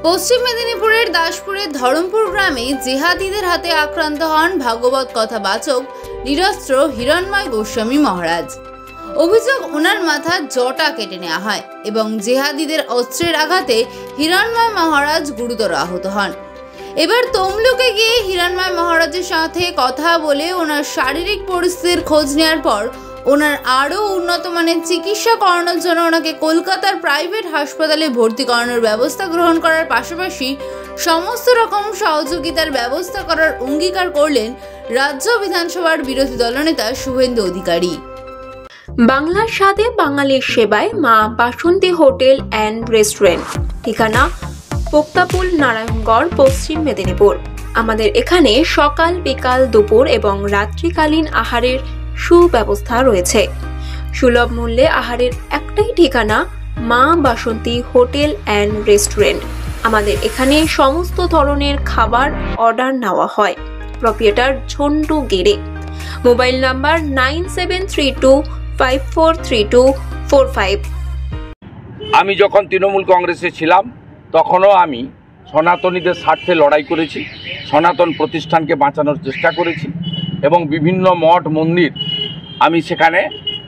পশ্চিম মেদিনীপুরের দাসপুরের ধরমপুর গ্রামে জিহাদিদের হাতে আক্রান্ত হন ভাগবত কথাবাচক নিরস্ত্র হিরণময় গোস্বামী মহারাজ। অভিযোগ, ওনার মাথার জটা কেটে নেওয়া হয় এবং জিহাদিদের অস্ত্রের আঘাতে হিরণময় মহারাজ গুরুতর আহত হন। এবার তমলুকে গিয়ে হিরণময় মহারাজের সাথে কথা বলে ওনার শারীরিক পরিস্থিতির খোঁজ নেওয়ার পর ওনার আরও উন্নত মানের চিকিৎসা করানোর জন্য ওনাকে কলকাতার প্রাইভেট হাসপাতালে ভর্তি করানোর ব্যবস্থা গ্রহণ করার পাশাপাশি সমস্ত রকম সহযোগিতার ব্যবস্থা করার অঙ্গীকার করলেন রাজ্য বিধানসভার বিরোধী দলনেতা শুভেন্দু অধিকারী। বাংলার স্বাদে বাঙালির সেবায় মা বাসন্তী হোটেল অ্যান্ড রেস্টুরেন্ট, ঠিকানা পোক্তাপুল, নারায়ণগড়, পশ্চিম মেদিনীপুর। আমাদের এখানে সকাল, বিকাল, দুপুর এবং রাত্রিকালীন আহারের সুব্যবস্থা রয়েছে। সুলভ মূল্যে আহারের একটাই ঠিকানা মা বাসন্তী হোটেল অ্যান্ড রেস্টুরেন্ট। আমাদের এখানে সমস্ত ধরনের খাবার অর্ডার নেওয়া হয়। প্রোপ্রাইটার ঝন্টু গেড়ে। Mobile number 9732543245। আমি যখন তৃণমূল কংগ্রেসে ছিলাম তখনও আমি সনাতনীদের স্বার্থে লড়াই করেছি, সনাতন প্রতিষ্ঠানকে বাঁচানোর চেষ্টা করেছি এবং বিভিন্ন মঠ মন্দির আমি সেখানে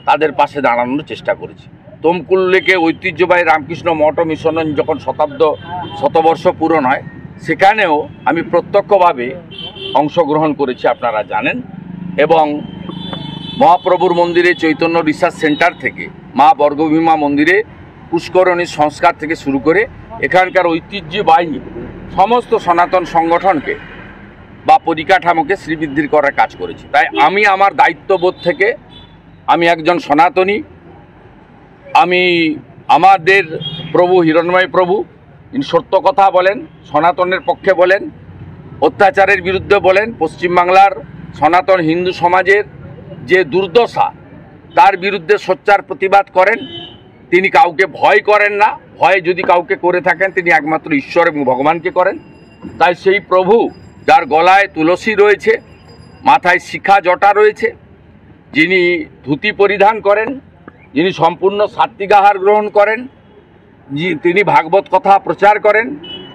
তাদের পাশে দাঁড়ানোর চেষ্টা করেছি। তমকুল লেকে ঐতিহ্যবাহী রামকৃষ্ণ মঠ ও মিশন যখন শতবর্ষ পূরণ হয় সেখানেও আমি প্রত্যক্ষভাবে অংশগ্রহণ করেছি, আপনারা জানেন। এবং মহাপ্রভুর মন্দিরে চৈতন্য রিসার্চ সেন্টার থেকে মা বর্গভীমা মন্দিরে পুষ্করণী সংস্কার থেকে শুরু করে এখানকার ঐতিহ্যবাহী সমস্ত সনাতন সংগঠনকে বা পরিকাঠামোকে শ্রীবৃদ্ধির করার কাজ করেছি। তাই আমি আমার দায়িত্ববোধ থেকে আমি একজন সনাতনী, আমি আমাদের প্রভু হিরণময় প্রভু সত্য কথা বলেন, সনাতনের পক্ষে বলেন, অত্যাচারের বিরুদ্ধে বলেন, পশ্চিমবাংলার সনাতন হিন্দু সমাজের যে দুর্দশা তার বিরুদ্ধে সোচ্চার প্রতিবাদ করেন। তিনি কাউকে ভয় করেন না, ভয় যদি কাউকে করে থাকেন তিনি একমাত্র ঈশ্বর এবং ভগবানকে করেন। তাই সেই প্রভু যার গলায় তুলসী রয়েছে, মাথায় শিখা জটা রয়েছে, যিনি ধুতি পরিধান করেন, যিনি সম্পূর্ণ সাত্ত্বিক আহার গ্রহণ করেন, তিনি ভাগবত কথা প্রচার করেন,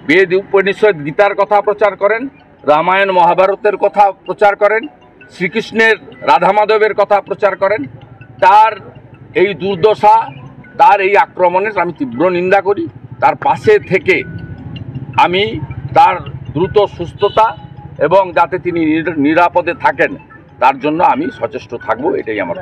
বেদ উপনিষদ গীতার কথা প্রচার করেন, রামায়ণ মহাভারতের কথা প্রচার করেন, শ্রীকৃষ্ণের রাধা মাধবের কথা প্রচার করেন, তার এই দুর্দশা, তার এই আক্রমণের আমি তীব্র নিন্দা করি। তার পাশে থেকে আমি তার দ্রুত সুস্থতা এবং যাতে তিনি নিরাপদে থাকেন তার জন্য আমি সচেষ্ট থাকবো, এটাই আমার।